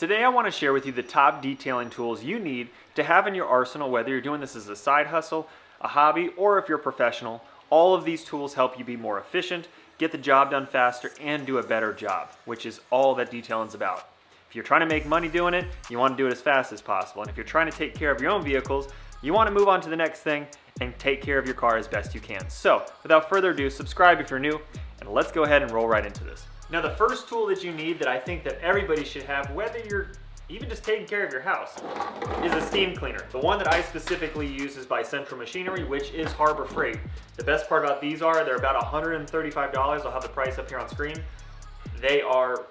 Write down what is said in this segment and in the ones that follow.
Today I want to share with you the top detailing tools you need to have in your arsenal, whether you're doing this as a side hustle, a hobby, or if you're a professional. All of these tools help you be more efficient, get the job done faster, and do a better job, which is all that detailing is about. If you're trying to make money doing it, you want to do it as fast as possible. And if you're trying to take care of your own vehicles, you want to move on to the next thing and take care of your car as best you can. So without further ado, subscribe if you're new, and let's go ahead and roll right into this. Now, the first tool that you need that I think that everybody should have, whether you're even just taking care of your house, is a steam cleaner. The one that I specifically use is by Central Machinery, which is Harbor Freight. The best part about these are they're about $135. I'll have the price up here on screen. They are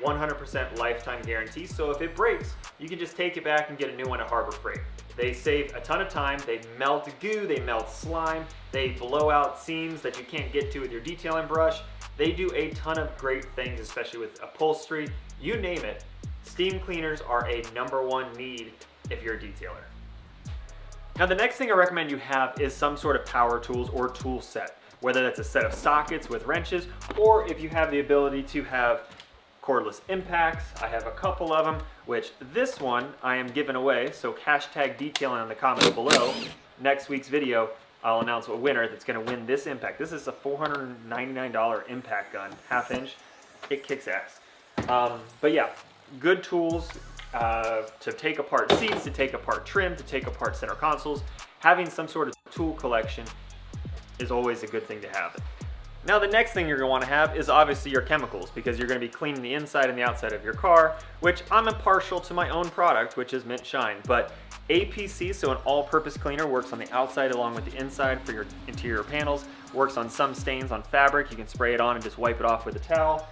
100% lifetime guarantee, so if it breaks, you can just take it back and get a new one at Harbor Freight. They save a ton of time, they melt goo, they melt slime, they blow out seams that you can't get to with your detailing brush. They do a ton of great things, especially with upholstery, you name it. Steam cleaners are a #1 need if you're a detailer. Now, the next thing I recommend you have is some sort of power tools or tool set, whether that's a set of sockets with wrenches, or if you have the ability to have cordless impacts. I have a couple of them, which this one I am giving away, so hashtag detailing in the comments below. Next week's video, I'll announce a winner that's gonna win this impact. This is a $499 impact gun, 1/2 inch. It kicks ass. But yeah, good tools to take apart seats, to take apart trim, to take apart center consoles. Having some sort of tool collection is always a good thing to have. Now, the next thing you're gonna wanna have is obviously your chemicals, because you're gonna be cleaning the inside and the outside of your car, which I'm impartial to my own product, which is Mint Shine. But APC, so an all-purpose cleaner, works on the outside along with the inside for your interior panels, works on some stains on fabric. You can spray it on and just wipe it off with a towel.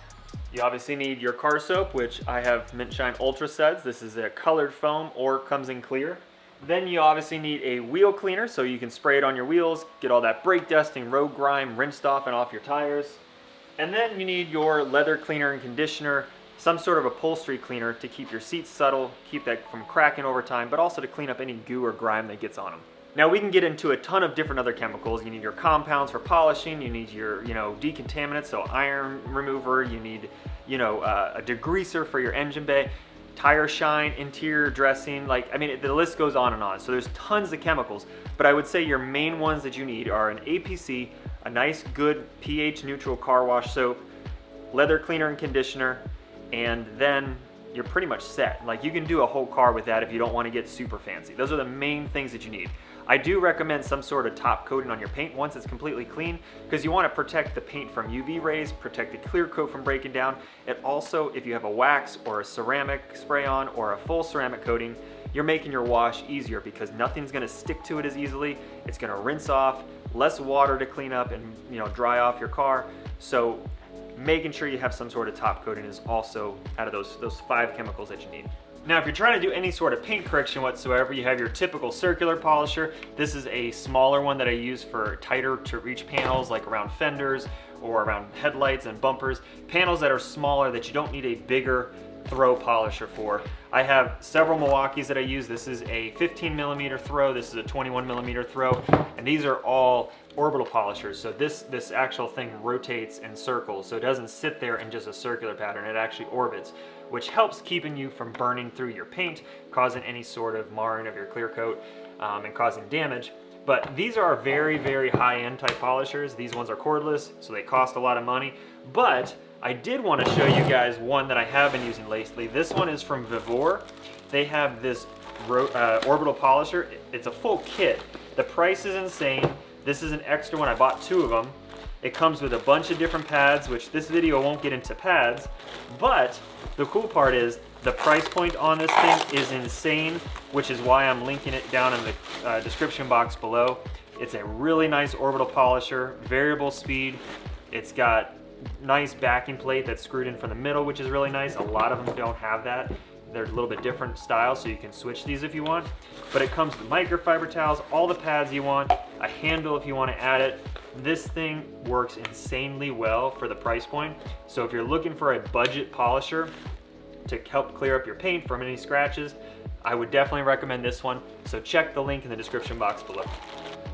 You obviously need your car soap, which I have Mint Shine Ultra Suds. This is a colored foam or comes in clear. Then you obviously need a wheel cleaner, so you can spray it on your wheels, get all that brake dusting, road grime rinsed off and off your tires. And then you need your leather cleaner and conditioner, some sort of upholstery cleaner to keep your seats subtle, keep that from cracking over time, but also to clean up any goo or grime that gets on them. Now, we can get into a ton of different other chemicals. You need your compounds for polishing, you need your decontaminants, so iron remover, you need a degreaser for your engine bay, tire shine, interior dressing, the list goes on and on. So there's tons of chemicals, but I would say your main ones that you need are an APC, a nice good pH neutral car wash soap, leather cleaner and conditioner, and then you're pretty much set. Like, you can do a whole car with that if you don't want to get super fancy. Those are the main things that you need. I do recommend some sort of top coating on your paint once it's completely clean, because you want to protect the paint from UV rays, protect the clear coat from breaking down. It also, if you have a wax or a ceramic spray on or a full ceramic coating, you're making your wash easier because nothing's going to stick to it as easily. It's going to rinse off, less water to clean up and dry off your car. So making sure you have some sort of top coating is also out of those 5 chemicals that you need. Now, if you're trying to do any sort of paint correction whatsoever, you have your typical circular polisher. This is a smaller one that I use for tighter to reach panels, like around fenders or around headlights and bumpers. Panels that are smaller that you don't need a bigger throw polisher for. I have several Milwaukees that I use. This is a 15mm throw, this is a 21mm throw, and these are all orbital polishers. So this actual thing rotates in circles, so it doesn't sit there in just a circular pattern, it actually orbits, which helps keeping you from burning through your paint, causing any sort of marring of your clear coat, and causing damage. But these are very, very high-end type polishers. These ones are cordless, so they cost a lot of money. But I did want to show you guys one that I have been using lately. This one is from Vivor. They have this orbital polisher. It's a full kit. The price is insane. This is an extra one. I bought 2 of them. It comes with a bunch of different pads, which this video won't get into pads, but the cool part is the price point on this thing is insane, which is why I'm linking it down in the description box below. It's a really nice orbital polisher, variable speed. It's got nice backing plate that's screwed in from the middle, which is really nice. A lot of them don't have that. They're a little bit different styles, so you can switch these if you want. But it comes with microfiber towels, all the pads you want, a handle if you want to add it. This thing works insanely well for the price point. So if you're looking for a budget polisher to help clear up your paint from any scratches, I would definitely recommend this one. So check the link in the description box below.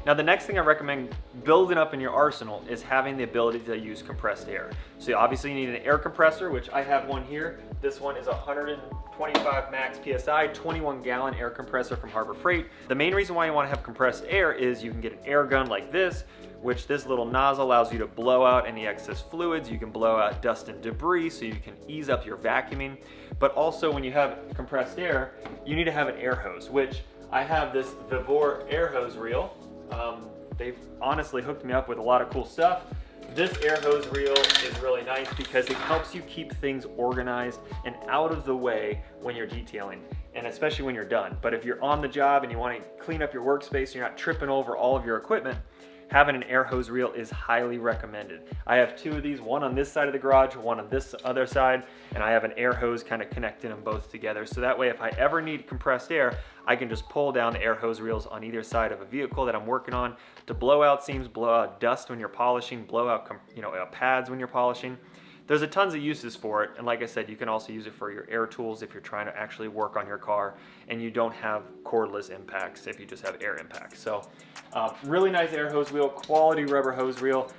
Now, the next thing I recommend building up in your arsenal is having the ability to use compressed air. So obviously you need an air compressor, which I have one here. This one is a 120 25 max PSI, 21 gallon air compressor from Harbor Freight. The main reason why you want to have compressed air is you can get an air gun like this, which this little nozzle allows you to blow out any excess fluids. You can blow out dust and debris so you can ease up your vacuuming. But also when you have compressed air, you need to have an air hose, which I have this Vivor air hose reel. They've honestly hooked me up with a lot of cool stuff. This air hose reel is really nice because it helps you keep things organized and out of the way when you're detailing, and especially when you're done. But if you're on the job and you want to clean up your workspace, you're not tripping over all of your equipment, having an air hose reel is highly recommended. I have two of these, one on this side of the garage, one on this other side, and I have an air hose kind of connecting them both together. So that way, if I ever need compressed air, I can just pull down the air hose reels on either side of a vehicle that I'm working on to blow out seams, blow out dust when you're polishing, blow out pads when you're polishing. There's a tons of uses for it, and like I said, you can also use it for your air tools if you're trying to actually work on your car and you don't have cordless impacts if you just have air impacts. So really nice air hose reel, quality rubber hose reel.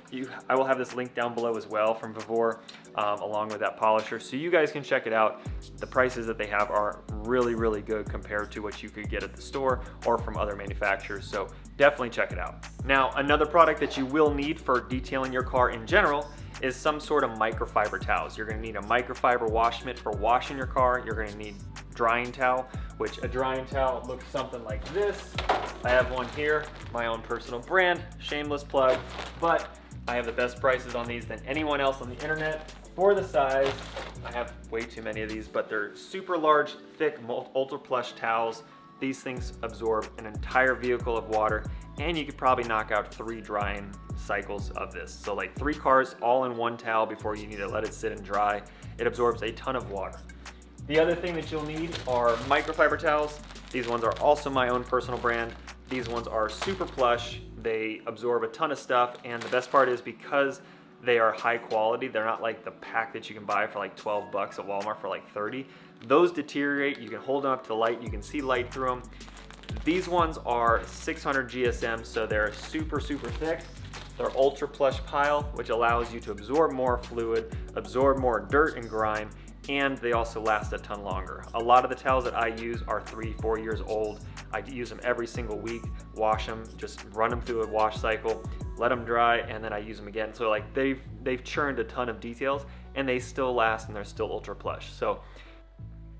I will have this link down below as well from Vivor, along with that polisher, so you guys can check it out. The prices that they have are really, really good compared to what you could get at the store or from other manufacturers, so definitely check it out. Now, another product that you will need for detailing your car in general is some sort of microfiber towels. You're gonna need a microfiber wash mitt for washing your car. You're gonna need drying towel, which a drying towel looks something like this. I have one here, my own personal brand, shameless plug, but I have the best prices on these than anyone else on the internet. For the size, I have way too many of these, but they're super large, thick, ultra plush towels. These things absorb an entire vehicle of water, and you could probably knock out 3 drying cycles of this. So like 3 cars all in one towel before you need to let it sit and dry. It absorbs a ton of water. The other thing that you'll need are microfiber towels. These ones are also my own personal brand. These ones are super plush. They absorb a ton of stuff, and the best part is because they are high quality, they're not like the pack that you can buy for like 12 bucks at Walmart for like 30. Those deteriorate, you can hold them up to the light, you can see light through them. These ones are 600 GSM, so they're super, super thick. They're ultra plush pile, which allows you to absorb more fluid, absorb more dirt and grime, and they also last a ton longer. A lot of the towels that I use are 3-4 years old. I use them every single week, wash them, just run them through a wash cycle, let them dry, and then I use them again. So like they've churned a ton of details, and they still last, and they're still ultra plush. So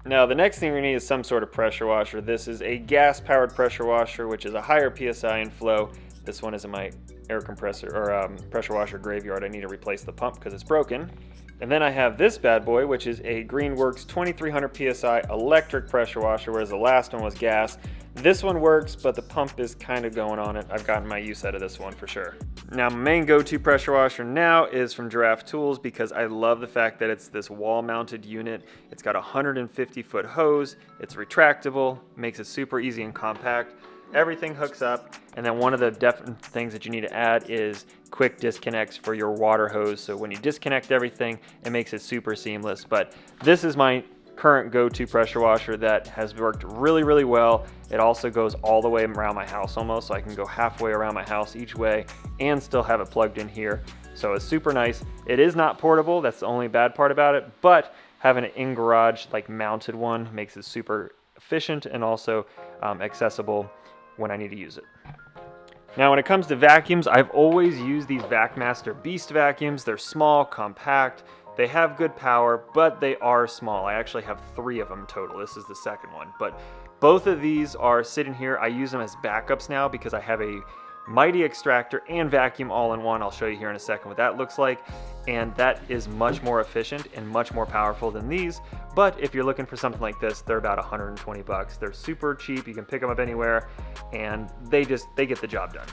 now the next thing we need is some sort of pressure washer. This is a gas powered pressure washer, which is a higher PSI in flow. This one is in my air compressor or pressure washer graveyard. I need to replace the pump because it's broken. And then I have this bad boy, which is a Greenworks 2300 PSI electric pressure washer, whereas the last one was gas. This one works, but the pump is kind of going on it. I've gotten my use out of this one for sure. Now, my main go-to pressure washer now is from Giraffe Tools because I love the fact that it's this wall-mounted unit. It's got a 150-foot hose. It's retractable, makes it super easy and compact. Everything hooks up, and then one of the definite things that you need to add is quick disconnects for your water hose. So when you disconnect everything, it makes it super seamless. But this is my current go-to pressure washer that has worked really, really well. It also goes all the way around my house almost, so I can go halfway around my house each way and still have it plugged in here. So it's super nice. It is not portable, that's the only bad part about it, but having an in-garage like mounted one makes it super efficient and also accessible when I need to use it. Now when it comes to vacuums, I've always used these VacMaster Beast vacuums. They're small, compact, they have good power, but they are small. I actually have 3 of them total. This is the second one, but both of these are sitting here. I use them as backups now because I have a Mighty extractor and vacuum all in one. I'll show you here in a second what that looks like, and that is much more efficient and much more powerful than these. But if you're looking for something like this, they're about 120 bucks. They're super cheap, you can pick them up anywhere, and they get the job done.